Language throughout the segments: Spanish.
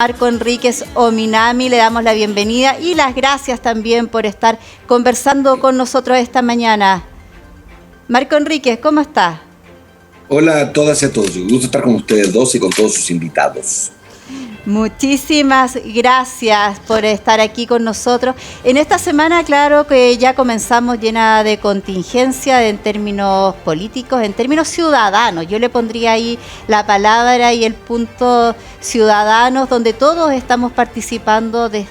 Marco Enríquez Ominami, le damos la bienvenida y las gracias también por estar conversando con nosotros esta mañana. Marco Enríquez, ¿cómo está? Hola a todas y a todos, un gusto estar con ustedes dos y con todos sus invitados. Muchísimas gracias por estar aquí con nosotros. En esta semana, claro que ya comenzamos llena de contingencia en términos políticos, en términos ciudadanos. Yo le pondría ahí la palabra y el punto ciudadanos, donde todos estamos participando de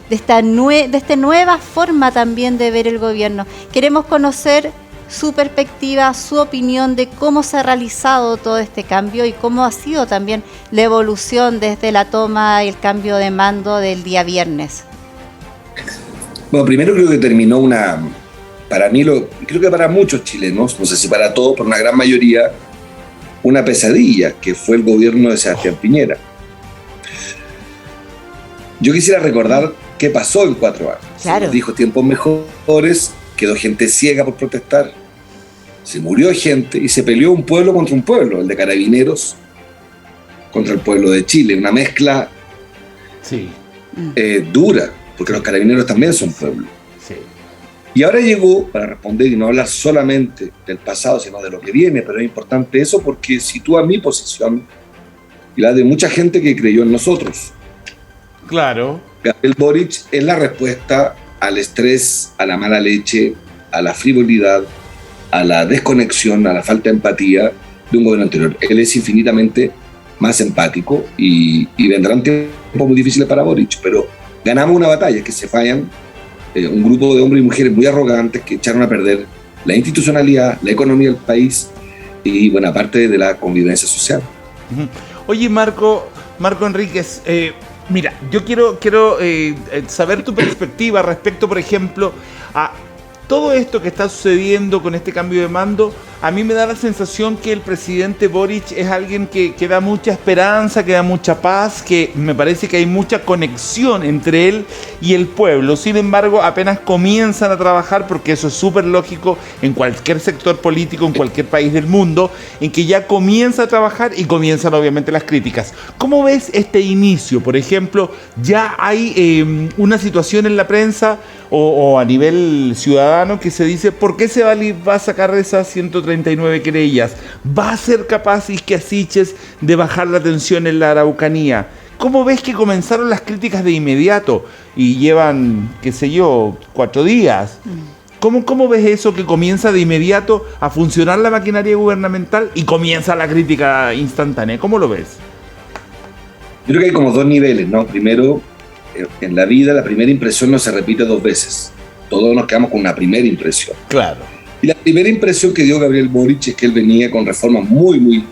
esta nueva forma también de ver el gobierno. Queremos conocer su perspectiva, su opinión de cómo se ha realizado todo este cambio y cómo ha sido también la evolución desde la toma y el cambio de mando del día viernes. Bueno, primero creo que terminó para mí, creo que para muchos chilenos, no sé si para todos, pero una gran mayoría, una pesadilla, que fue el gobierno de Sebastián Piñera. Yo quisiera recordar qué pasó en 4 años. Claro. Se nos dijo tiempos mejores, quedó gente ciega por protestar, se murió gente y se peleó un pueblo contra un pueblo, el de Carabineros contra el pueblo de Chile, una mezcla dura, porque los Carabineros también son pueblo. Sí. Y ahora llegó, para responder y no hablar solamente del pasado, sino de lo que viene, pero es importante eso porque sitúa mi posición y la de mucha gente que creyó en nosotros. Claro. Gabriel Boric es la respuesta al estrés, a la mala leche, a la frivolidad, a la desconexión, a la falta de empatía de un gobierno anterior. Él es infinitamente más empático y vendrán tiempos muy difíciles para Boric, pero ganamos una batalla, que se fallan un grupo de hombres y mujeres muy arrogantes que echaron a perder la institucionalidad, la economía del país y buena parte de la convivencia social. Oye, Marco Enríquez, mira, yo quiero saber tu perspectiva respecto, por ejemplo, a todo esto que está sucediendo con este cambio de mando. A mí me da la sensación que el presidente Boric es alguien que da mucha esperanza, que da mucha paz, que me parece que hay mucha conexión entre él y el pueblo. Sin embargo, apenas comienzan a trabajar, porque eso es súper lógico en cualquier sector político, en cualquier país del mundo, en que ya comienza a trabajar y comienzan obviamente las críticas. ¿Cómo ves este inicio? Por ejemplo, ya hay una situación en la prensa o a nivel ciudadano que se dice: ¿por qué se va a sacar esas 139 querellas? ¿Va a ser capaz Isquiasiches de bajar la tensión en la Araucanía? ¿Cómo ves que comenzaron las críticas de inmediato y llevan, 4 días? ¿Cómo ves eso, que comienza de inmediato a funcionar la maquinaria gubernamental y comienza la crítica instantánea? ¿Cómo lo ves? Yo creo que hay como 2 niveles, ¿no? Primero, en la vida la primera impresión no se repite 2 veces. Todos nos quedamos con una primera impresión. Claro. Y la primera impresión que dio Gabriel Boric es que él venía con reformas muy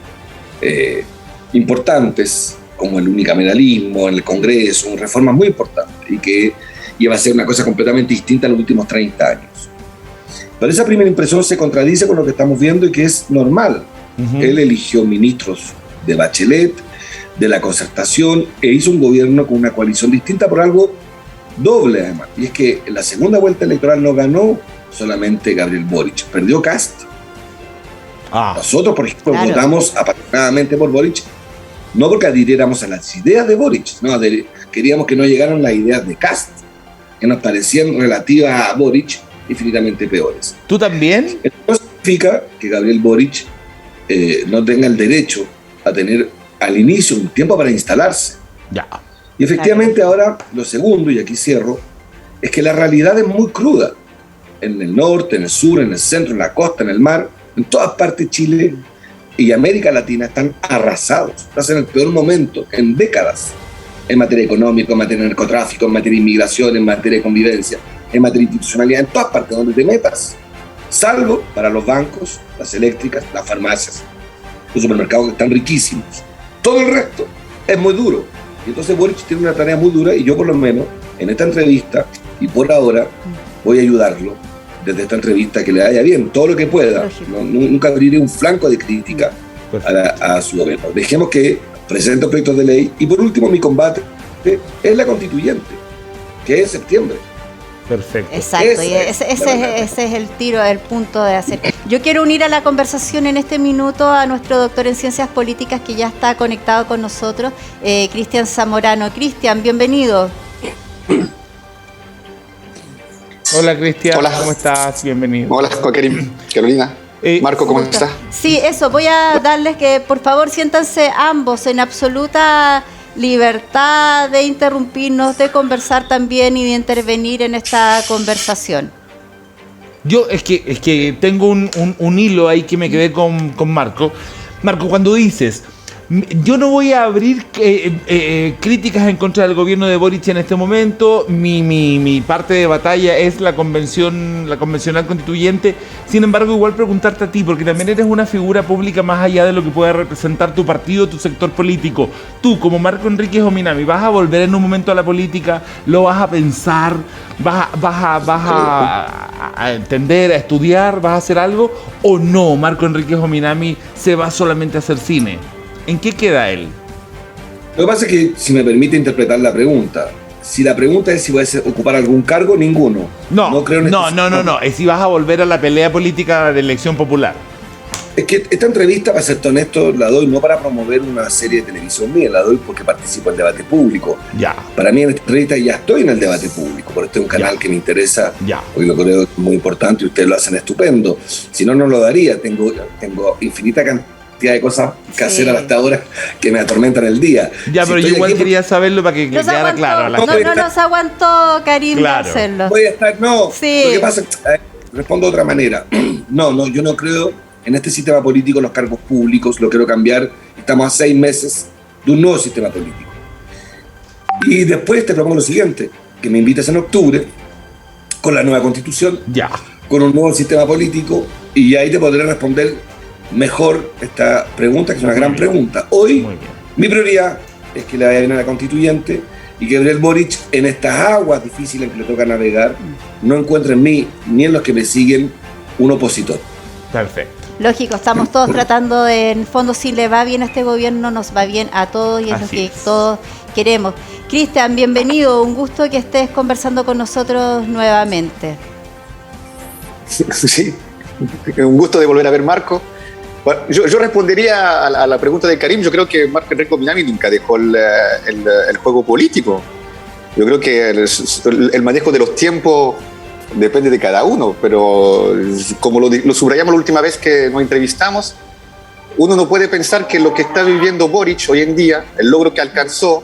importantes, como el unicameralismo en el Congreso, reformas muy importantes, y que iba a ser una cosa completamente distinta en los últimos 30 años. Pero esa primera impresión se contradice con lo que estamos viendo y que es normal. Él eligió ministros de Bachelet, de la Concertación, e hizo un gobierno con una coalición distinta por algo doble además, y es que en la segunda vuelta electoral no ganó solamente Gabriel Boric, perdió Kast. Nosotros, por ejemplo, votamos apasionadamente por Boric, no porque adhiriéramos a las ideas de Boric, no, queríamos que no llegaran las ideas de Kast, que nos parecían relativas a Boric infinitamente peores. ¿Tú también? Esto no significa que Gabriel Boric no tenga el derecho a tener al inicio un tiempo para instalarse. Ya. Y efectivamente ahora lo segundo, y aquí cierro, es que la realidad es muy cruda. En el norte, en el sur, en el centro, en la costa, en el mar, en todas partes Chile y América Latina están arrasados. Están en el peor momento en décadas, en materia económica, en materia de narcotráfico, en materia de inmigración, en materia de convivencia, en materia de institucionalidad, en todas partes donde te metas, salvo para los bancos, las eléctricas, las farmacias, los supermercados que están riquísimos. Todo el resto es muy duro. Y entonces Boric tiene una tarea muy dura y yo por lo menos en esta entrevista y por ahora voy a ayudarlo desde esta entrevista que le vaya bien, todo lo que pueda. Nunca abriré un flanco de crítica a su gobierno. Dejemos que presente proyectos de ley y por último mi combate es la constituyente, que es en septiembre. Perfecto. Exacto, y ese es el tiro, el punto de hacer. Yo quiero unir a la conversación en este minuto a nuestro doctor en Ciencias Políticas que ya está conectado con nosotros, Cristian Zamorano. Cristian, bienvenido. Hola Cristian, hola. ¿Cómo estás? Bienvenido. Hola, Karim, Carolina. Marco, ¿cómo estás? Sí, eso, voy a darles que por favor siéntanse ambos en absoluta libertad de interrumpirnos, de conversar también y de intervenir en esta conversación. Yo es que tengo un hilo ahí que me quedé con Marco. Marco, cuando dices, yo no voy a abrir críticas en contra del gobierno de Boric en este momento, mi parte de batalla es la convencional constituyente, sin embargo igual preguntarte a ti, porque también eres una figura pública más allá de lo que pueda representar tu partido, tu sector político. Tú, como Marco Enríquez Ominami, ¿vas a volver en un momento a la política? ¿Lo vas a pensar? ¿Vas a entender, a estudiar? ¿Vas a hacer algo? ¿O no, Marco Enríquez Ominami se va solamente a hacer cine? ¿En qué queda él? Lo que pasa es que, si me permite interpretar la pregunta, si la pregunta es si voy a ocupar algún cargo, ninguno. No, creo en es si vas a volver a la pelea política de elección popular. Es que esta entrevista, para ser honesto, la doy no para promover una serie de televisión mía, la doy porque participo en el debate público. Ya. Para mí en esta entrevista ya estoy en el debate público, porque este es un canal que me interesa, porque lo creo muy importante y ustedes lo hacen estupendo. Si no, no lo daría. Tengo infinita cantidad de cosas que hacer hasta ahora que me atormentan el día. Ya, pero yo igual quería saberlo para que quedara claro. No nos aguantó, Karim, de hacerlo. Voy a estar, Sí. Lo que pasa es que, respondo de otra manera. No, yo no creo en este sistema político los cargos públicos, lo quiero cambiar. Estamos a 6 meses de un nuevo sistema político. Y después te propongo lo siguiente, que me invites en octubre con la nueva constitución, con un nuevo sistema político, y ahí te podré responder mejor esta pregunta, que es una gran pregunta. Hoy, mi prioridad es que le vaya bien a la constituyente y que Gabriel Boric, en estas aguas difíciles que le toca navegar, no encuentre en mí ni en los que me siguen un opositor. Perfecto. Lógico, estamos todos tratando de, en el fondo, si le va bien a este gobierno, nos va bien a todos y es lo que todos queremos. Cristian, bienvenido, un gusto que estés conversando con nosotros nuevamente. Sí, un gusto de volver a ver Marco. Bueno, yo respondería a la pregunta de Karim. Yo creo que Marco Enríquez Ominami nunca dejó el juego político. Yo creo que el manejo de los tiempos depende de cada uno, pero como lo subrayamos la última vez que nos entrevistamos, uno no puede pensar que lo que está viviendo Boric hoy en día, el logro que alcanzó,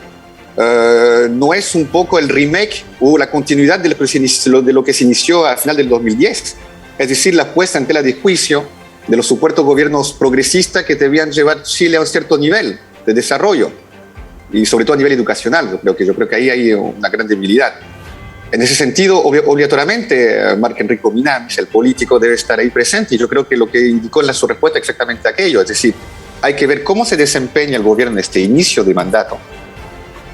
no es un poco el remake o la continuidad de lo que se inició al final del 2010. Es decir, la puesta en tela de juicio de los supuestos gobiernos progresistas que debían llevar Chile a un cierto nivel de desarrollo y sobre todo a nivel educacional. Yo creo que ahí hay una gran debilidad. En ese sentido, obligatoriamente, Marco Enríquez Ominami, el político, debe estar ahí presente, y yo creo que lo que indicó en su respuesta es exactamente aquello, es decir, hay que ver cómo se desempeña el gobierno en este inicio de mandato,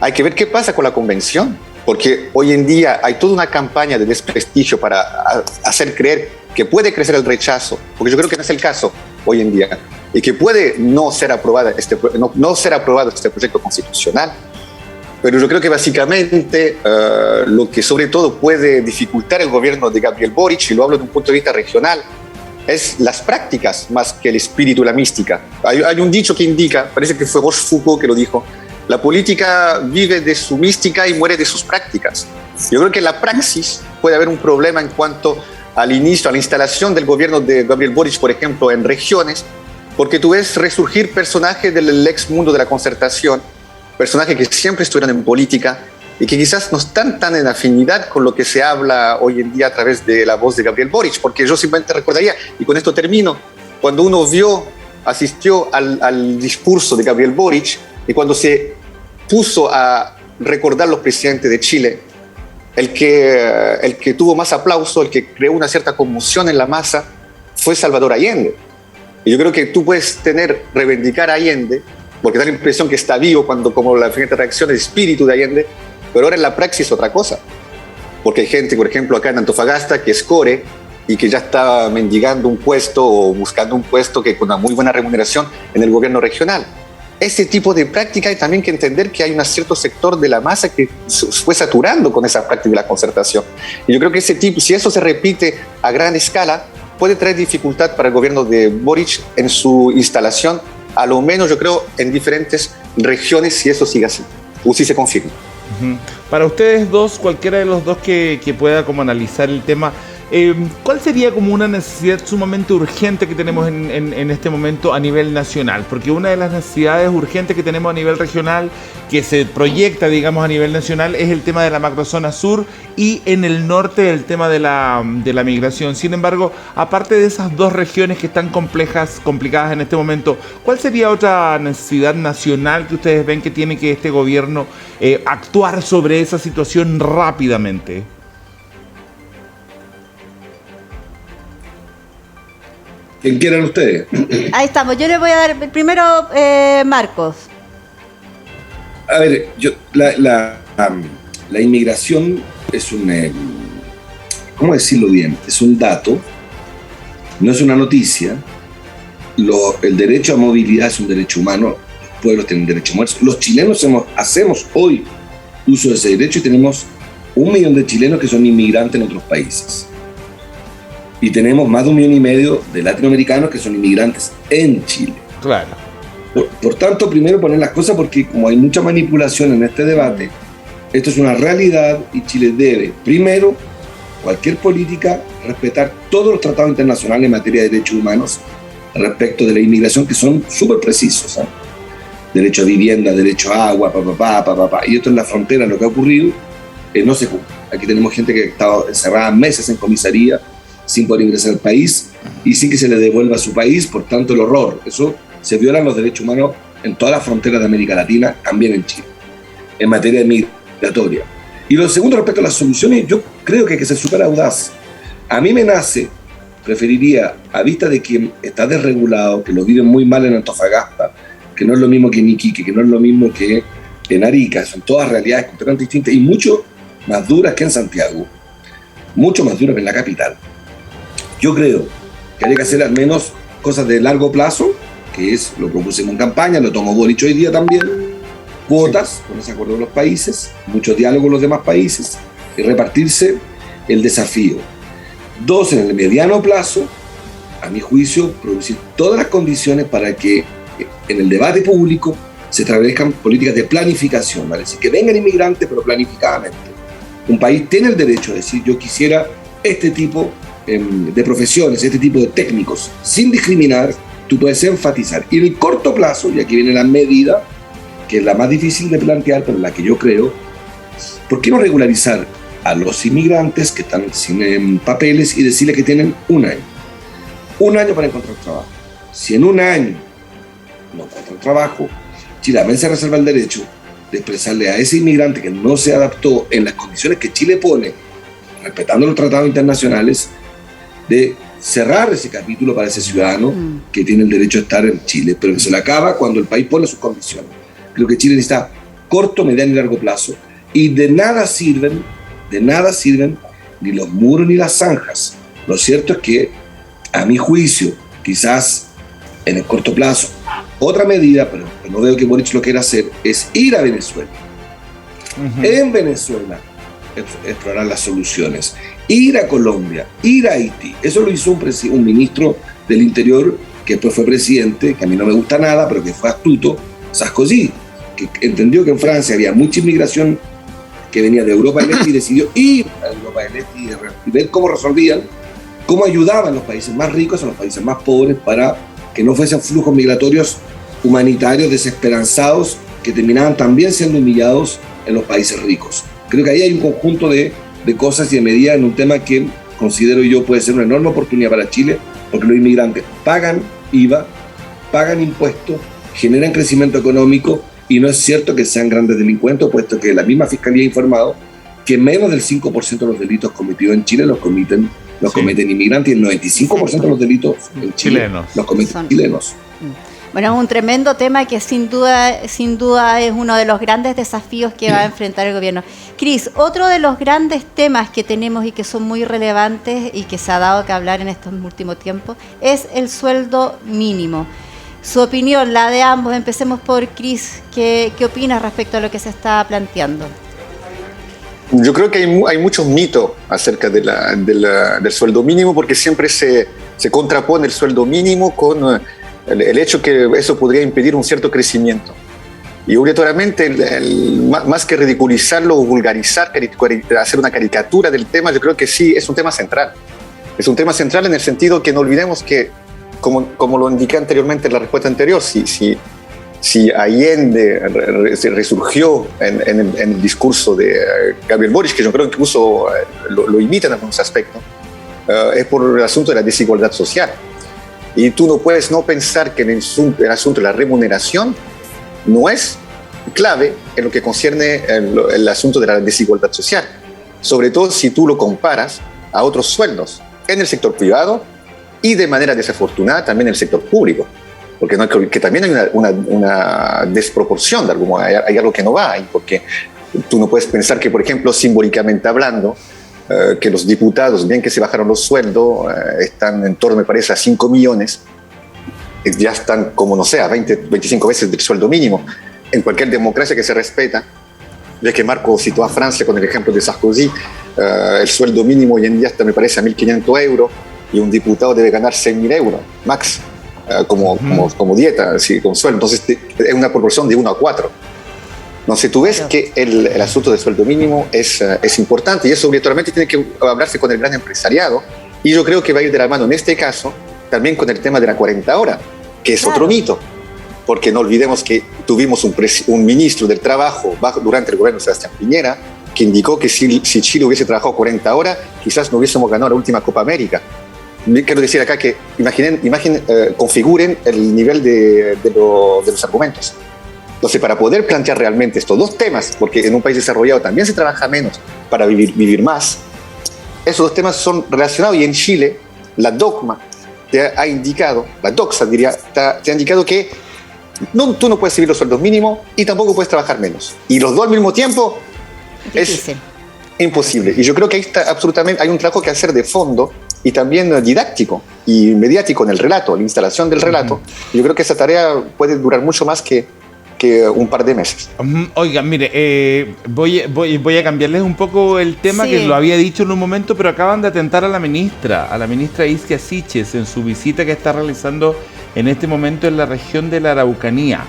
hay que ver qué pasa con la convención, porque hoy en día hay toda una campaña de desprestigio para hacer creer que puede crecer el rechazo, porque yo creo que no es el caso hoy en día, y que puede no ser aprobado este proyecto constitucional. Pero yo creo que básicamente lo que sobre todo puede dificultar el gobierno de Gabriel Boric, y lo hablo de un punto de vista regional, es las prácticas más que el espíritu, la mística. Hay un dicho que indica, parece que fue Rochefoucauld que lo dijo, la política vive de su mística y muere de sus prácticas. Yo creo que en la praxis puede haber un problema en cuanto al inicio, a la instalación del gobierno de Gabriel Boric, por ejemplo, en regiones, porque tú ves resurgir personajes del ex mundo de la concertación, personajes que siempre estuvieron en política y que quizás no están tan en afinidad con lo que se habla hoy en día a través de la voz de Gabriel Boric, porque yo simplemente recordaría, y con esto termino, cuando uno asistió al discurso de Gabriel Boric y cuando se puso a recordar los presidentes de Chile, el que tuvo más aplauso, el que creó una cierta conmoción en la masa, fue Salvador Allende. Y yo creo que tú puedes reivindicar a Allende, porque da la impresión que está vivo cuando, como la siguiente reacción, el espíritu de Allende, pero ahora en la praxis es otra cosa. Porque hay gente, por ejemplo, acá en Antofagasta, que es core y que ya está mendigando un puesto o buscando un puesto que con una muy buena remuneración en el gobierno regional. Ese tipo de práctica hay también que entender que hay un cierto sector de la masa que fue saturando con esa práctica de la concertación. Y yo creo que si eso se repite a gran escala, puede traer dificultad para el gobierno de Boric en su instalación, a lo menos yo creo en diferentes regiones, si eso sigue así, o si se confirma. Para ustedes dos, cualquiera de los dos que pueda como analizar el tema, ¿cuál sería como una necesidad sumamente urgente que tenemos en este momento a nivel nacional? Porque una de las necesidades urgentes que tenemos a nivel regional, que se proyecta, digamos, a nivel nacional, es el tema de la macrozona sur y en el norte el tema de la migración. Sin embargo, aparte de esas dos regiones que están complicadas en este momento, ¿cuál sería otra necesidad nacional que ustedes ven que tiene que este gobierno actuar sobre esa situación rápidamente? ¿Quién quieran ustedes? Ahí estamos. Yo le voy a dar primero Marcos. A ver, la inmigración es ¿cómo decirlo bien? Es un dato, no es una noticia. El derecho a movilidad es un derecho humano, los pueblos tienen derecho a moverse. Los chilenos hacemos hoy uso de ese derecho y tenemos 1 millón de chilenos que son inmigrantes en otros países. Y tenemos más de 1,5 millones de latinoamericanos que son inmigrantes en Chile. Claro. Por tanto, primero poner las cosas, porque como hay mucha manipulación en este debate, esto es una realidad y Chile debe, primero, cualquier política, respetar todos los tratados internacionales en materia de derechos humanos respecto de la inmigración, que son súper precisos. Derecho a vivienda, derecho a agua, y esto en la frontera, lo que ha ocurrido, no se cumple. Aquí tenemos gente que ha estado encerrada meses en comisaría, sin poder ingresar al país y sin que se le devuelva a su país, por tanto el horror. Eso se violan los derechos humanos en todas las fronteras de América Latina, también en Chile, en materia migratoria. Y lo segundo, respecto a las soluciones, yo creo que hay que ser súper audaz. A mí me preferiría, a vista de quien está desregulado, que lo viven muy mal en Antofagasta, que no es lo mismo que en Iquique, que no es lo mismo que en Arica, son todas realidades completamente distintas y mucho más duras que en Santiago, mucho más duras que en la capital. Yo creo que hay que hacer al menos cosas de largo plazo, que es lo que propusimos en campaña, lo tomó Boric hoy día también, cuotas, con ese acuerdo de los países, muchos diálogos con los demás países, y repartirse el desafío. 2, en el mediano plazo, a mi juicio, producir todas las condiciones para que en el debate público se establezcan políticas de planificación, ¿vale? Así que vengan inmigrantes, pero planificadamente. Un país tiene el derecho a decir, yo quisiera este tipo de profesiones, este tipo de técnicos, sin discriminar. Tú puedes enfatizar. Y en el corto plazo, y aquí viene la medida, que es la más difícil de plantear, pero la que yo creo, ¿por qué no regularizar a los inmigrantes que están sin papeles y decirles que tienen 1 año? 1 año para encontrar trabajo. Si en 1 año no encuentran trabajo, Chile también se reserva el derecho de expresarle a ese inmigrante que no se adaptó en las condiciones que Chile pone, respetando los tratados internacionales, de cerrar ese capítulo para ese ciudadano que tiene el derecho a estar en Chile, pero que se le acaba cuando el país pone sus condiciones. Creo que Chile necesita corto, mediano y largo plazo, y de nada sirven ni los muros ni las zanjas. Lo cierto es que, a mi juicio, quizás en el corto plazo, otra medida, pero no veo que Boric lo quiera hacer, es ir a Venezuela. En Venezuela explorar las soluciones, ir a Colombia, ir a Haití. Eso lo hizo un ministro del Interior que después fue presidente, que a mí no me gusta nada, pero que fue astuto, Sarkozy, que entendió que en Francia había mucha inmigración que venía de Europa del Este y decidió ir a Europa del Este y ver cómo resolvían, cómo ayudaban los países más ricos a los países más pobres para que no fuesen flujos migratorios humanitarios desesperanzados que terminaban también siendo humillados en los países ricos. Creo que ahí hay un conjunto de cosas y de medidas en un tema que considero yo puede ser una enorme oportunidad para Chile, porque los inmigrantes pagan IVA, pagan impuestos, generan crecimiento económico y no es cierto que sean grandes delincuentes, puesto que la misma Fiscalía ha informado que menos del 5% de los delitos cometidos en Chile los cometen inmigrantes y el 95% de los delitos en Chile los cometen chilenos. Bueno, es un tremendo tema que sin duda es uno de los grandes desafíos que va a enfrentar el gobierno. Cris, otro de los grandes temas que tenemos y que son muy relevantes y que se ha dado que hablar en estos últimos tiempos es el sueldo mínimo. Su opinión, la de ambos, empecemos por Cris. ¿Qué opinas respecto a lo que se está planteando? Yo creo que hay muchos mitos acerca del sueldo mínimo, porque siempre se se contrapone el sueldo mínimo con el hecho que eso podría impedir un cierto crecimiento. Y obligatoriamente, más que ridiculizarlo o vulgarizar, hacer una caricatura del tema, yo creo que sí es un tema central. Es un tema central en el sentido que no olvidemos que, como lo indiqué anteriormente en la respuesta anterior, si Allende resurgió en el discurso de Gabriel Boric, que yo creo que incluso lo imita en algunos aspectos, es por el asunto de la desigualdad social. Y tú no puedes no pensar que el asunto de la remuneración no es clave en lo que concierne el asunto de la desigualdad social, sobre todo si tú lo comparas a otros sueldos en el sector privado y de manera desafortunada también en el sector público, porque que también hay una desproporción de algo, hay algo que no va ahí, porque tú no puedes pensar que, por ejemplo, simbólicamente hablando, que los diputados, bien que se bajaron los sueldos, están en torno, me parece, a 5 millones, ya están como, no sé, a 25 veces del sueldo mínimo. En cualquier democracia que se respeta, ya que Marco citó a Francia con el ejemplo de Sarkozy, el sueldo mínimo hoy en día está, me parece, a 1.500 euros, y un diputado debe ganar 6.000 euros, max, como dieta, así, con sueldo. Entonces es una proporción de 1 a 4. Entonces tú ves que el asunto del sueldo mínimo es importante, y eso obligatoriamente tiene que hablarse con el gran empresariado, y yo creo que va a ir de la mano en este caso también con el tema de la 40 horas, que es otro mito, porque no olvidemos que tuvimos un ministro del trabajo durante el gobierno de Sebastián Piñera que indicó que si Chile hubiese trabajado 40 horas, quizás no hubiésemos ganado la última Copa América. Quiero decir acá que configuren el nivel de los argumentos. Entonces, para poder plantear realmente estos dos temas, porque en un país desarrollado también se trabaja menos para vivir más, esos dos temas son relacionados, y en Chile la DOCMA te ha indicado, la DOCSA diría, te ha indicado que tú no puedes vivir los sueldos mínimos y tampoco puedes trabajar menos. Y los dos al mismo tiempo es imposible. Y yo creo que ahí está absolutamente, hay un trabajo que hacer de fondo y también didáctico y mediático en el relato, la instalación del relato. Yo creo que esa tarea puede durar mucho más que un par de meses. Oigan, mire, voy a cambiarles un poco el tema, que lo había dicho en un momento, pero acaban de atentar a la ministra Isquia Siches, en su visita que está realizando en este momento en la región de la Araucanía.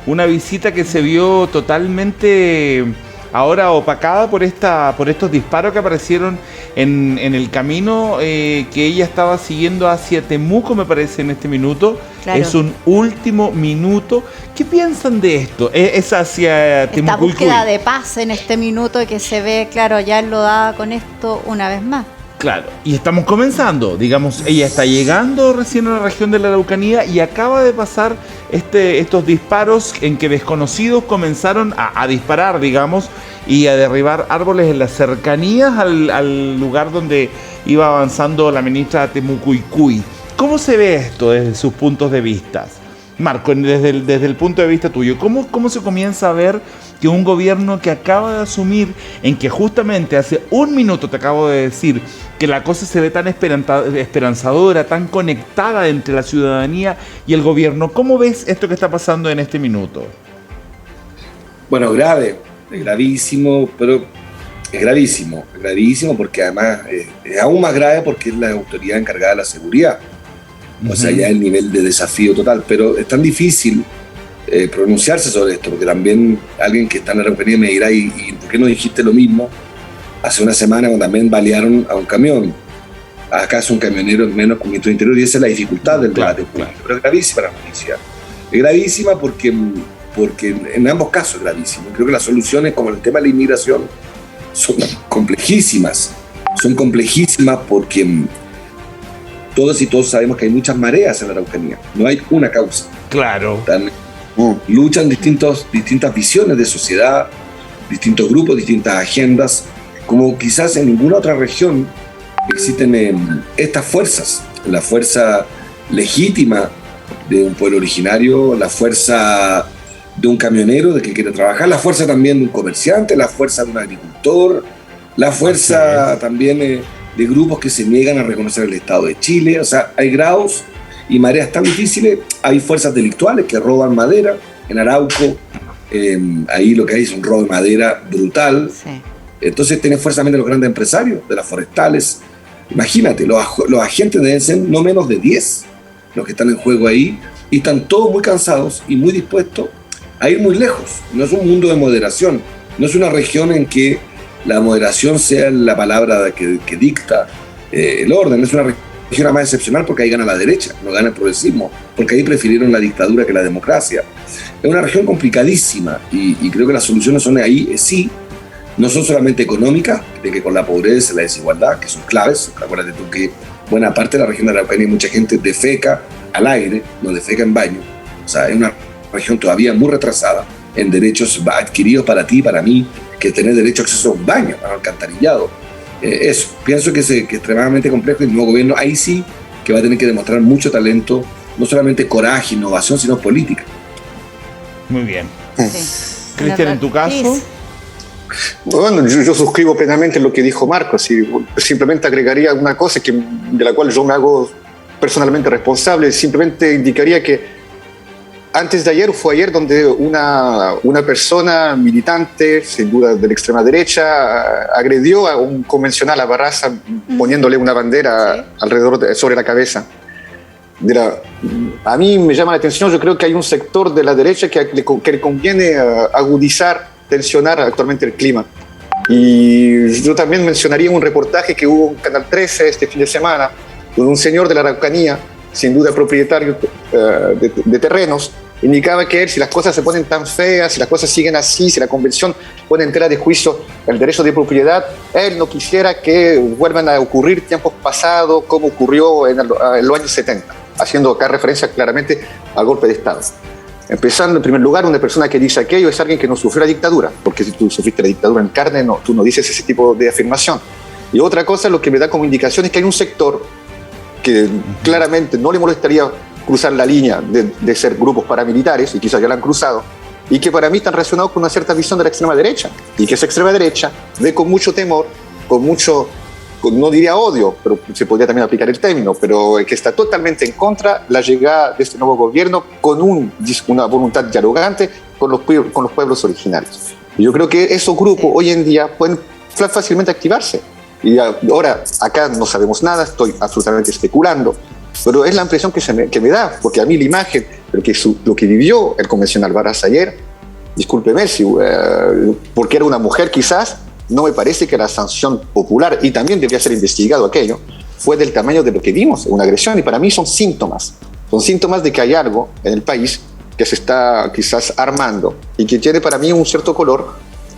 Una visita que se vio totalmente ahora opacada por estos disparos que aparecieron en el camino que ella estaba siguiendo hacia Temuco, me parece, en este minuto. Claro. Es un último minuto. ¿Qué piensan de esto? Es hacia Temuco. Esta búsqueda de paz en este minuto que se ve, claro, ya enlodada con esto una vez más. Claro, y estamos comenzando, digamos, ella está llegando recién a la región de la Araucanía y acaba de pasar estos disparos en que desconocidos comenzaron a disparar, digamos, y a derribar árboles en las cercanías al lugar donde iba avanzando la ministra Temucuicui. ¿Cómo se ve esto desde sus puntos de vista? Marco, desde el punto de vista tuyo, ¿cómo se comienza a ver que un gobierno que acaba de asumir, en que justamente hace un minuto te acabo de decir que la cosa se ve tan esperanzadora, tan conectada entre la ciudadanía y el gobierno, ¿cómo ves esto que está pasando en este minuto? Bueno, gravísimo, pero es gravísimo porque además es aún más grave porque es la autoridad encargada de la seguridad. O sea, ya el nivel de desafío total, pero es tan difícil pronunciarse sobre esto, porque también alguien que está en la Araucanía me dirá, ¿y por qué no dijiste lo mismo hace una semana cuando también balearon a un camión? Acá es un camionero menos con ministro de Interior, y esa es la dificultad del debate público. Pero es gravísima la noticia. Es gravísima porque en ambos casos es gravísimo. Creo que las soluciones, como el tema de la inmigración, son complejísimas. Son complejísimas porque todos y todos sabemos que hay muchas mareas en la Araucanía. No hay una causa. Claro. Luchan distintas visiones de sociedad, distintos grupos, distintas agendas, como quizás en ninguna otra región existen estas fuerzas. La fuerza legítima de un pueblo originario, la fuerza de un camionero de que quiere trabajar, la fuerza también de un comerciante, la fuerza de un agricultor, la fuerza también de grupos que se niegan a reconocer el Estado de Chile. O sea, hay grados y mareas tan difíciles. Hay fuerzas delictuales que roban madera. En Arauco, ahí lo que hay es un robo de madera brutal. Sí. Entonces tiene fuerza también de los grandes empresarios, de las forestales. Imagínate, los agentes deben ser no menos de 10 los que están en juego ahí, y están todos muy cansados y muy dispuestos a ir muy lejos. No es un mundo de moderación, no es una región en que la moderación sea la palabra que dicta el orden. Es una región más excepcional porque ahí gana la derecha, no gana el progresismo, porque ahí prefirieron la dictadura que la democracia. Es una región complicadísima y creo que las soluciones son ahí, sí, no son solamente económicas, de que con la pobreza, la desigualdad, que son claves. Acuérdate tú que buena parte de la región de la Araucanía mucha gente defeca al aire, no defeca en baño. O sea, es una región todavía muy retrasada en derechos adquiridos para ti y para mí, que tener derecho a acceso a un baño, a un alcantarillado. Eso, pienso que es extremadamente complejo, y el nuevo gobierno ahí sí que va a tener que demostrar mucho talento, no solamente coraje, innovación, sino política. Muy bien. Sí. Cristian, en tu caso... Bueno, yo suscribo plenamente lo que dijo Marco. Simplemente agregaría una cosa de la cual yo me hago personalmente responsable. Simplemente indicaría que antes de ayer, fue ayer, donde una persona militante, sin duda de la extrema derecha, agredió a un convencional, a Barraza, poniéndole una bandera sobre la cabeza. A mí me llama la atención, yo creo que hay un sector de la derecha que le conviene agudizar, tensionar actualmente el clima. Y yo también mencionaría un reportaje que hubo en Canal 13 este fin de semana, con un señor de la Araucanía, sin duda propietario de terrenos, indicaba que él, si las cosas se ponen tan feas, si las cosas siguen así, si la convención pone en tela de juicio el derecho de propiedad, él no quisiera que vuelvan a ocurrir tiempos pasados como ocurrió en los años 70, haciendo acá referencia claramente al golpe de Estado. Empezando, en primer lugar, una persona que dice aquello es alguien que no sufrió la dictadura, porque si tú sufriste la dictadura en carne, no, tú no dices ese tipo de afirmación. Y otra cosa, lo que me da como indicación es que hay un sector que claramente no le molestaría cruzar la línea de ser grupos paramilitares, y quizás ya la han cruzado, y que para mí están relacionados con una cierta visión de la extrema derecha, y que esa extrema derecha ve con mucho temor, no diría odio, pero se podría también aplicar el término, pero que está totalmente en contra la llegada de este nuevo gobierno con una voluntad dialogante con los pueblos originarios. Y yo creo que esos grupos hoy en día pueden fácilmente activarse. Y ahora, acá no sabemos nada, estoy absolutamente especulando, pero es la impresión que me da, porque a mí la imagen, lo que vivió el convencional Barraza ayer, discúlpeme, porque era una mujer quizás, no me parece que la sanción popular, y también debería ser investigado aquello, fue del tamaño de lo que vimos, una agresión, y para mí son síntomas de que hay algo en el país que se está quizás armando y que tiene para mí un cierto color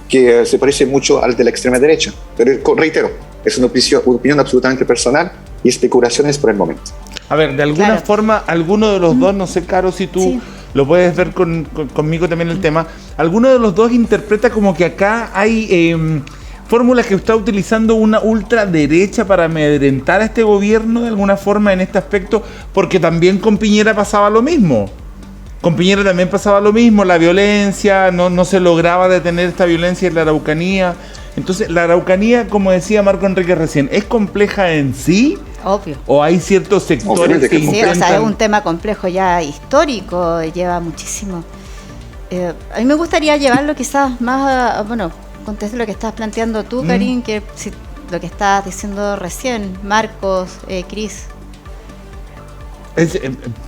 que se parece mucho al de la extrema derecha. Pero reitero, es una opinión absolutamente personal y especulaciones por el momento. A ver, de alguna forma, alguno de los dos, no sé, Caro, si tú lo puedes ver conmigo también el tema, alguno de los dos interpreta como que acá hay fórmulas que está utilizando una ultraderecha para amedrentar a este gobierno de alguna forma en este aspecto, porque también con Piñera pasaba lo mismo. Con Piñera también pasaba lo mismo, la violencia, no se lograba detener esta violencia en la Araucanía. Entonces, la Araucanía, como decía Marco Enrique recién, ¿es compleja en sí? Obvio. ¿O hay ciertos sectores que intentan...? Sí, o sea, es un tema complejo ya histórico, lleva muchísimo. A mí me gustaría llevarlo quizás más conteste lo que estás planteando tú, Karim, que lo que estabas diciendo recién, Marcos, Cris.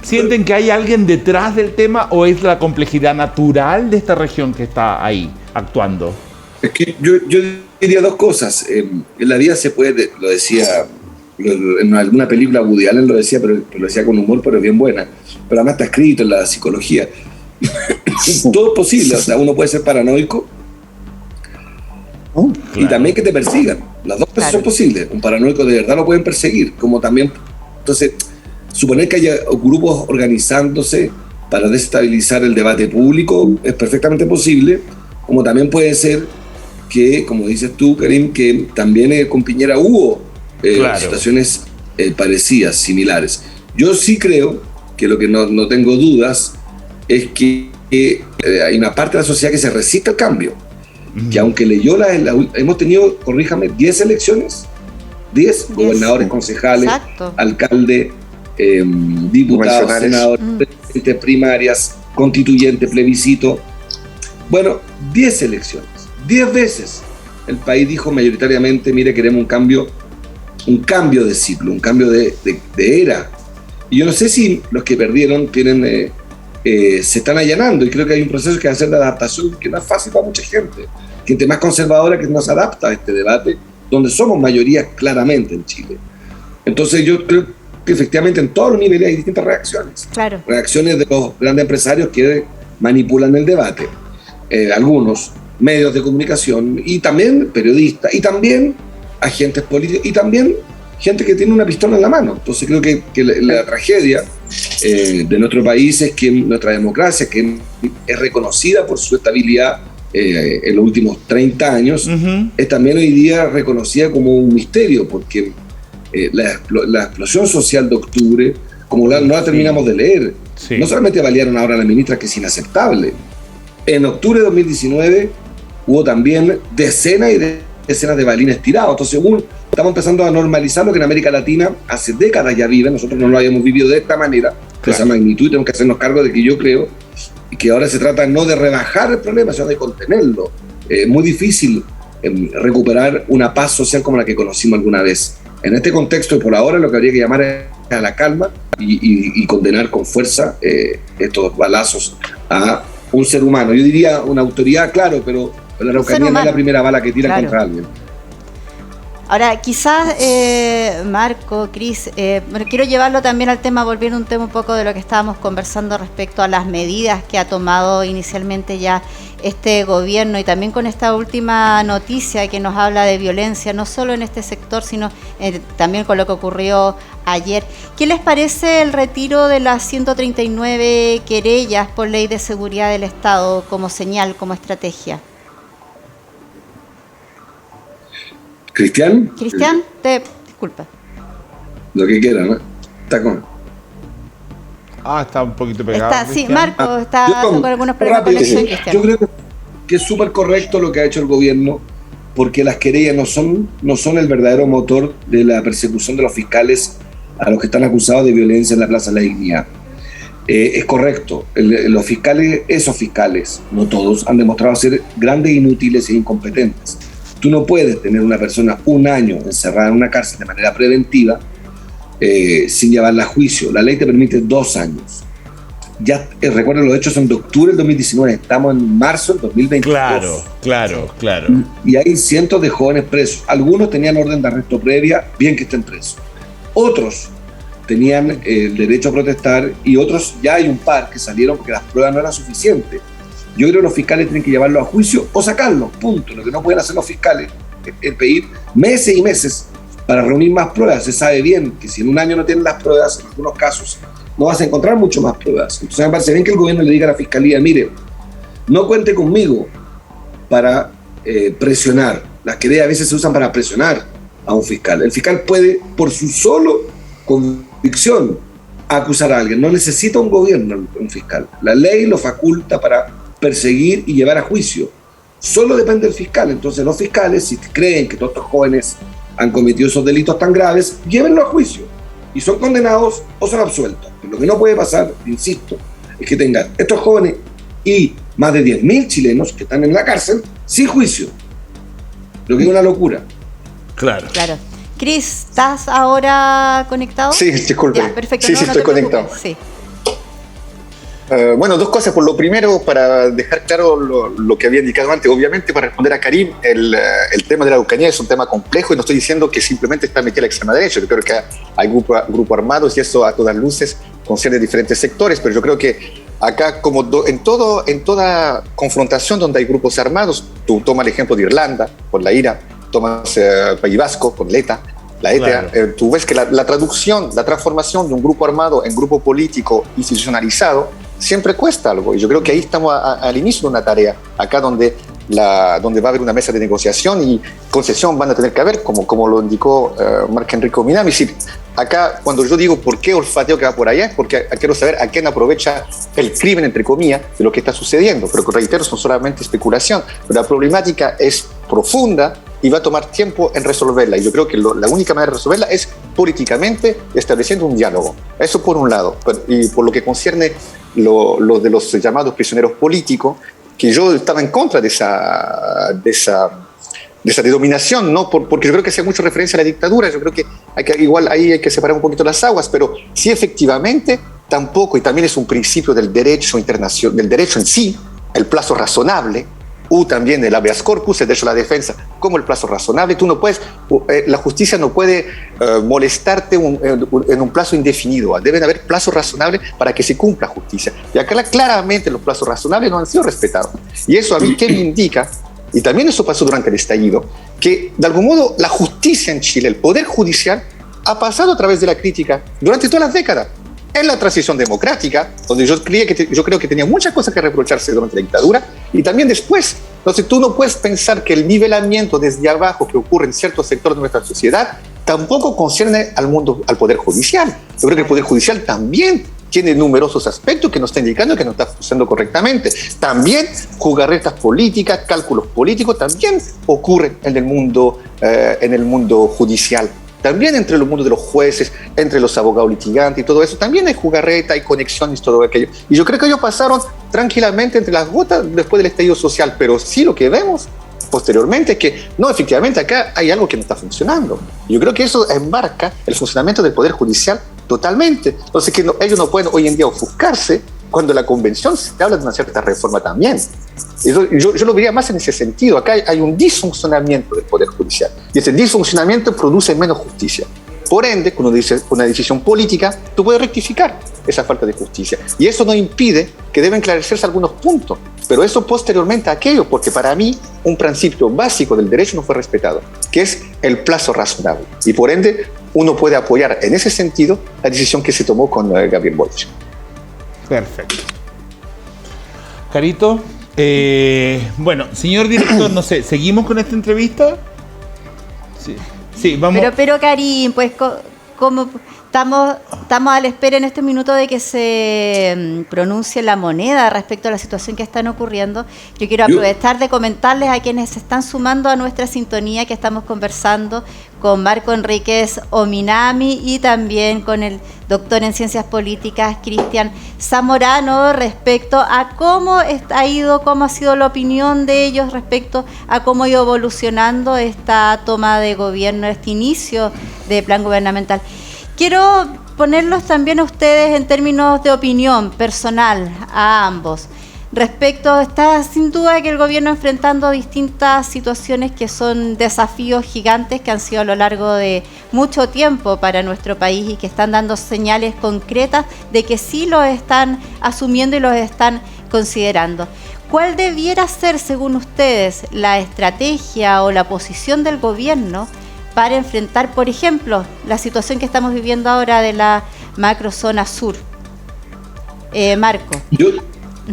¿Sienten que hay alguien detrás del tema o es la complejidad natural de esta región que está ahí actuando? Es que yo diría dos cosas. En la vida se puede, lo decía en alguna película, Woody Allen lo decía, pero lo decía con humor, pero bien buena. Pero además está escrito en la psicología. Todo es posible, o sea, uno puede ser paranoico y también que te persigan. Las dos cosas son posibles. Un paranoico de verdad lo pueden perseguir, como también. Entonces, suponer que haya grupos organizándose para desestabilizar el debate público es perfectamente posible, como también puede ser que, como dices tú, Karim, que también con Piñera hubo situaciones parecidas, similares. Yo sí creo que lo que no tengo dudas es que hay una parte de la sociedad que se resiste al cambio, que aunque hemos tenido, corríjame, 10 elecciones, 10 gobernadores, concejales, alcalde, diputados, senadores, primarias, constituyente, plebiscito. Bueno, 10 elecciones, 10 veces el país dijo mayoritariamente, mire, queremos un cambio un cambio de ciclo, un cambio de era. Y yo no sé si los que perdieron tienen, se están allanando, y creo que hay un proceso que hacer de adaptación que no es fácil para mucha gente más conservadora que no se adapta a este debate, donde somos mayoría claramente en Chile. Entonces yo creo que efectivamente en todos los niveles hay distintas reacciones. Claro. Reacciones de los grandes empresarios que manipulan el debate, algunos medios de comunicación, y también periodistas, y también agentes políticos, y también gente que tiene una pistola en la mano. Entonces creo que la tragedia de nuestro país es que nuestra democracia, que es reconocida por su estabilidad en los últimos 30 años, es también hoy día reconocida como un misterio, porque la explosión social de octubre, como no la terminamos de leer, no solamente balearon ahora a la ministra, que es inaceptable. En octubre de 2019 hubo también decenas y decenas de balines tirados. Entonces estamos empezando a normalizar lo que en América Latina hace décadas ya vive. Nosotros no lo habíamos vivido de esta manera, de esa magnitud, y tenemos que hacernos cargo de que yo creo que ahora se trata no de rebajar el problema, sino de contenerlo. Es muy difícil recuperar una paz social como la que conocimos alguna vez. En este contexto, y por ahora, lo que habría que llamar es a la calma y condenar con fuerza estos balazos a un ser humano. Yo diría una autoridad, claro, pero la Araucanía no es la primera bala que tira contra alguien. Ahora, quizás, Marco, Cris, quiero llevarlo también al tema, volviendo a un tema un poco de lo que estábamos conversando respecto a las medidas que ha tomado inicialmente ya este gobierno, y también con esta última noticia que nos habla de violencia, no solo en este sector, sino también con lo que ocurrió ayer. ¿Qué les parece el retiro de las 139 querellas por ley de seguridad del Estado como señal, como estrategia? ¿Cristian? Cristian, disculpa. Lo que quiera, ¿no? Está con... está un poquito pegado. Sí, Marco está con algunos problemas de conexión, Cristian. Yo creo que es súper correcto lo que ha hecho el gobierno, porque las querellas no son el verdadero motor de la persecución de los fiscales a los que están acusados de violencia en la Plaza de la Dignidad. Es correcto, los fiscales, esos fiscales, no todos, han demostrado ser grandes inútiles e incompetentes. Tú no puedes tener una persona un año encerrada en una cárcel de manera preventiva sin llevarla a juicio. La ley te permite 2 años. Ya recuerden, los hechos son de octubre del 2019, estamos en marzo del 2022. Claro. Y hay cientos de jóvenes presos. Algunos tenían orden de arresto previa, bien que estén presos. Otros tenían el derecho a protestar, y otros, ya hay un par que salieron porque las pruebas no eran suficientes. Yo creo que los fiscales tienen que llevarlo a juicio o sacarlo, punto. Lo que no pueden hacer los fiscales es pedir meses y meses para reunir más pruebas. Se sabe bien que si en un año no tienen las pruebas, en algunos casos no vas a encontrar mucho más pruebas. Entonces me parece bien que el gobierno le diga a la fiscalía: mire, no cuente conmigo para presionar. Las querellas a veces se usan para presionar a un fiscal. El fiscal puede, por su solo convicción, acusar a alguien. No necesita un gobierno, un fiscal. La ley lo faculta para perseguir y llevar a juicio. Solo depende del fiscal. Entonces los fiscales, si creen que todos estos jóvenes han cometido esos delitos tan graves, llévenlo a juicio, y son condenados o son absueltos. Pero lo que no puede pasar, insisto, es que tengan estos jóvenes y más de 10.000 chilenos que están en la cárcel sin juicio, lo que es una locura. Claro. Cris, ¿estás ahora conectado? Sí, disculpe. Ya, perfecto. Sí, estoy conectado. Sí. Bueno, 2 cosas. Por lo primero, para dejar claro lo que había indicado antes, obviamente para responder a Karim, el tema de la Araucanía es un tema complejo, y no estoy diciendo que simplemente está metida la extrema derecha. Yo creo que hay grupos armados, y eso a todas luces concierne diferentes sectores, pero yo creo que acá, como en toda confrontación donde hay grupos armados, tú tomas el ejemplo de Irlanda por la IRA, tomas País Vasco con la ETA, claro. Tú ves que la traducción, la transformación de un grupo armado en grupo político institucionalizado siempre cuesta algo, y yo creo que ahí estamos al inicio de una tarea, acá donde va a haber una mesa de negociación y concesión van a tener que haber, como lo indicó Marco Enrique Minami. Sí, acá, cuando yo digo por qué olfateo que va por allá, es porque quiero saber a quién aprovecha el crimen, entre comillas, de lo que está sucediendo, pero que, reitero, son solamente especulación. Pero la problemática es profunda y va a tomar tiempo en resolverla, y yo creo que la única manera de resolverla es políticamente, estableciendo un diálogo. Eso por un lado. Y por lo que concierne lo de los llamados prisioneros políticos, que yo estaba en contra de esa esa dominación, ¿no? Porque yo creo que hace mucho referencia a la dictadura. Yo creo que igual ahí hay que separar un poquito las aguas, pero sí, efectivamente, tampoco, y también es un principio del derecho internacional, del derecho en sí, el plazo razonable, o también el habeas corpus, el derecho a la defensa, como el plazo razonable. Tú no puedes, la justicia no puede molestarte en un plazo indefinido. Deben haber plazos razonables para que se cumpla justicia. Y acá claramente los plazos razonables no han sido respetados. Y eso a mí, ¿qué me indica? Y también eso pasó durante el estallido, que de algún modo la justicia en Chile, el poder judicial, ha pasado a través de la crítica durante todas las décadas. En la transición democrática, donde yo creo que tenía muchas cosas que reprocharse durante la dictadura, y también después. Entonces tú no puedes pensar que el nivelamiento desde abajo que ocurre en ciertos sectores de nuestra sociedad tampoco concierne al Poder Judicial. Yo creo que el Poder Judicial también tiene numerosos aspectos que nos están indicando que no está funcionando correctamente. También jugarretas políticas, cálculos políticos, también ocurren en el mundo judicial. También entre los mundos de los jueces, entre los abogados litigantes y todo eso, también hay jugarreta, hay conexiones, todo aquello. Y yo creo que ellos pasaron tranquilamente entre las gotas después del estallido social, pero sí lo que vemos posteriormente es que, no, efectivamente acá hay algo que no está funcionando. Yo creo que eso embarca el funcionamiento del Poder Judicial totalmente. Entonces, que ellos no pueden hoy en día ofuscarse cuando la convención se habla de una cierta reforma también. Yo lo vería más en ese sentido. Acá hay un disfuncionamiento del Poder Judicial y ese disfuncionamiento produce menos justicia. Por ende, cuando dice una decisión política, tú puedes rectificar esa falta de justicia. Y eso no impide que deben esclarecerse algunos puntos, pero eso posteriormente a aquello, porque para mí un principio básico del derecho no fue respetado, que es el plazo razonable. Y por ende, uno puede apoyar en ese sentido la decisión que se tomó con Gabriel Boric. Perfecto. Carito, bueno, señor director, no sé, ¿seguimos con esta entrevista? Sí, vamos. Pero Karim, pues como estamos a la espera en este minuto de que se pronuncie la moneda respecto a la situación que están ocurriendo. Yo quiero aprovechar de comentarles a quienes se están sumando a nuestra sintonía que estamos conversando con Marco Enríquez Ominami y también con el doctor en Ciencias Políticas, Cristian Zamorano, respecto a cómo ha sido la opinión de ellos respecto a cómo ha ido evolucionando esta toma de gobierno, este inicio de plan gubernamental. Quiero ponerlos también a ustedes en términos de opinión personal, a ambos. Respecto, está sin duda que el gobierno enfrentando distintas situaciones que son desafíos gigantes que han sido a lo largo de mucho tiempo para nuestro país y que están dando señales concretas de que sí los están asumiendo y los están considerando. ¿Cuál debiera ser, según ustedes, la estrategia o la posición del gobierno para enfrentar, por ejemplo, la situación que estamos viviendo ahora de la macrozona sur? Marco.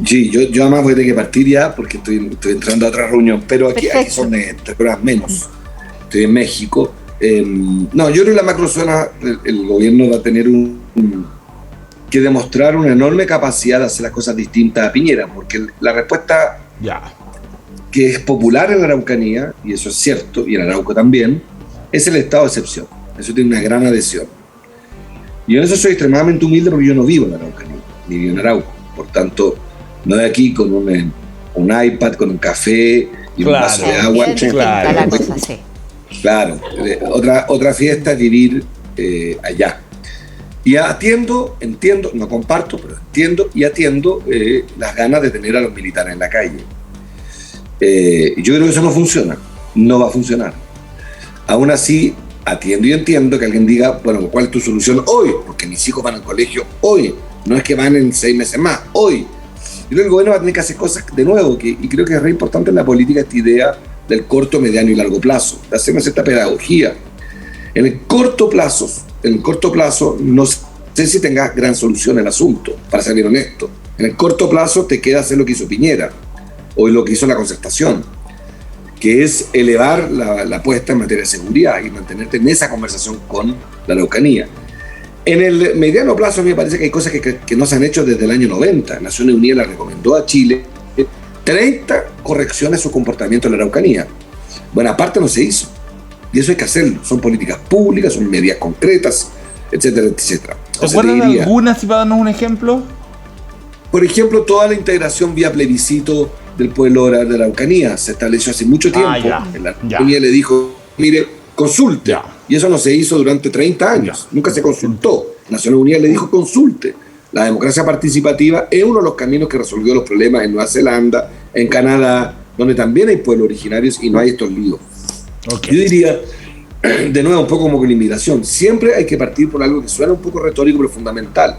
Yo además voy a tener que partir ya porque estoy entrando a otra reunión, pero aquí son 3 horas menos. Estoy en México. No, yo creo que la macrozona, el gobierno va a tener que demostrar una enorme capacidad de hacer las cosas distintas a Piñera, porque la respuesta que es popular en la Araucanía, y eso es cierto, y en Arauco también, es el estado de excepción. Eso tiene una gran adhesión. Y en eso soy extremadamente humilde porque yo no vivo en Araucanía, ni vivo en Arauco. Por tanto, no de aquí con un iPad, con un café y un vaso de agua. Claro, otra fiesta es vivir allá. Y entiendo, no comparto, pero entiendo y atiendo las ganas de tener a los militares en la calle. Yo creo que eso no va a funcionar. Aún así, atiendo y entiendo que alguien diga, bueno, ¿cuál es tu solución hoy? Porque mis hijos van al colegio hoy, no es que van en 6 meses más, hoy. Yo creo que el gobierno va a tener que hacer cosas de nuevo, y creo que es re importante en la política esta idea del corto, mediano y largo plazo, de hacer una cierta pedagogía. En el corto plazo, no sé si tengas gran solución el asunto, para ser bien honesto. En el corto plazo te queda hacer lo que hizo Piñera, o lo que hizo la Concertación, que es elevar la apuesta en materia de seguridad y mantenerte en esa conversación con la Araucanía. En el mediano plazo a mí me parece que hay cosas que no se han hecho desde el año 90. Naciones Unidas le recomendó a Chile 30 correcciones a su comportamiento en la Araucanía. Buena parte no se hizo. Y eso hay que hacerlo. Son políticas públicas, son medidas concretas, etcétera, etcétera. ¿Te acuerdas algunas, si para darnos un ejemplo? Por ejemplo, toda la integración vía plebiscito del pueblo de la Araucanía. Se estableció hace mucho tiempo. La Araucanía le dijo, mire, consulte. Y eso no se hizo durante 30 años. Nunca se consultó. Naciones Unidas le dijo, consulte. La democracia participativa es uno de los caminos que resolvió los problemas en Nueva Zelanda, en Canadá, donde también hay pueblos originarios y no hay estos líos. Yo diría, de nuevo, un poco como con la inmigración, siempre hay que partir por algo que suena un poco retórico, pero fundamental.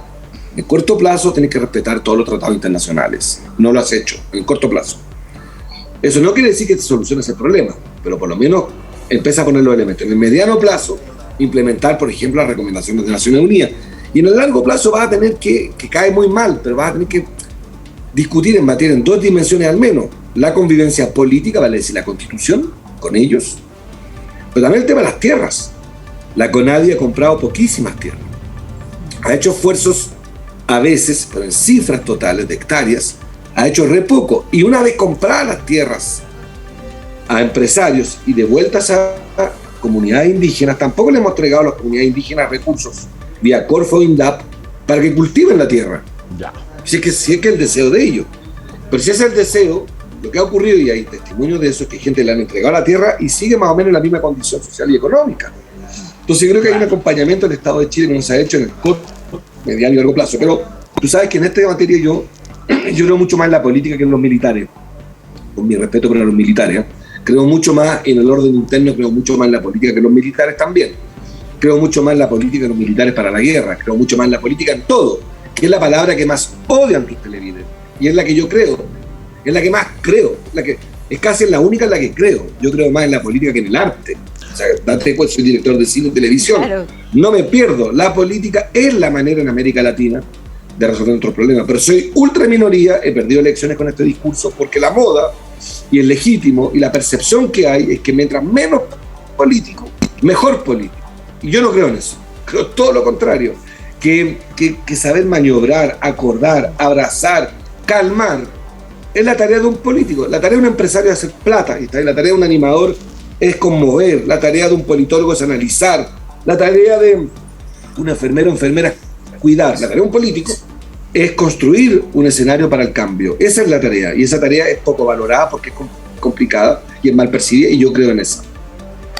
En corto plazo tienes que respetar todos los tratados internacionales. No lo has hecho, en corto plazo. Eso no quiere decir que te soluciones el problema, pero por lo menos empieza a poner los elementos. En el mediano plazo, implementar, por ejemplo, las recomendaciones de Naciones Unidas. Y en el largo plazo vas a tener que cae muy mal, pero vas a tener que discutir en materia en 2 dimensiones al menos. La convivencia política, vale decir, la constitución con ellos, pero también el tema de las tierras. La CONADI ha comprado poquísimas tierras. Ha hecho esfuerzos a veces, pero en cifras totales de hectáreas, ha hecho re poco. Y una vez compradas las tierras a empresarios y devueltas a comunidades indígenas, tampoco le hemos entregado a las comunidades indígenas recursos vía Corfo o INDAP para que cultiven la tierra. Si es que el deseo de ellos. Pero si ese es el deseo, lo que ha ocurrido, y hay testimonios de eso, es que gente le han entregado la tierra y sigue más o menos en la misma condición social y económica. Entonces creo que hay un acompañamiento del Estado de Chile que no se ha hecho en el corto, mediano y largo plazo. Pero tú sabes que en esta materia yo creo mucho más en la política que en los militares. Con mi respeto para los militares. Creo mucho más en el orden interno, creo mucho más en la política que en los militares también. Creo mucho más en la política que en los militares para la guerra. Creo mucho más en la política en todo, que es la palabra que más odian tus televidentes. Y es la que yo creo. Es la que más creo. Es casi la única en la que creo. Yo creo más en la política que en el arte. O sea, date cuenta, soy director de cine y televisión. Claro. No me pierdo. La política es la manera en América Latina de resolver nuestros problemas. Pero soy ultra minoría, he perdido elecciones con este discurso porque la moda y el legítimo y la percepción que hay es que mientras menos político, mejor político. Y yo no creo en eso. Creo todo lo contrario. Que saber maniobrar, acordar, abrazar, calmar, es la tarea de un político. La tarea de un empresario es hacer plata. La tarea de un animador es conmover. La tarea de un politólogo es analizar. La tarea de un enfermero o enfermera es cuidar. La tarea de un político es construir un escenario para el cambio. Esa es la tarea. Y esa tarea es poco valorada porque es complicada y es mal percibida, y yo creo en esa.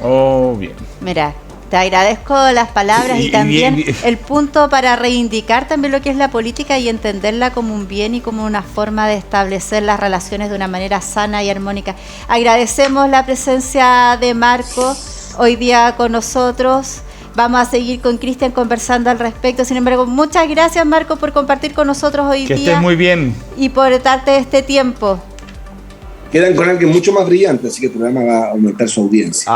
Oh, bien. Mira, te agradezco las palabras y también bien. El punto para reivindicar también lo que es la política y entenderla como un bien y como una forma de establecer las relaciones de una manera sana y armónica. Agradecemos la presencia de Marco hoy día con nosotros. Vamos a seguir con Cristian conversando al respecto. Sin embargo, muchas gracias, Marco, por compartir con nosotros hoy día. Que estés muy bien. Y por darte este tiempo. Quedan con alguien mucho más brillante, así que el programa va a aumentar su audiencia.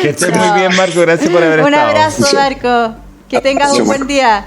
Que estés muy bien, Marco. Gracias por haber estado. Un abrazo, Marco. Que tengas un buen día.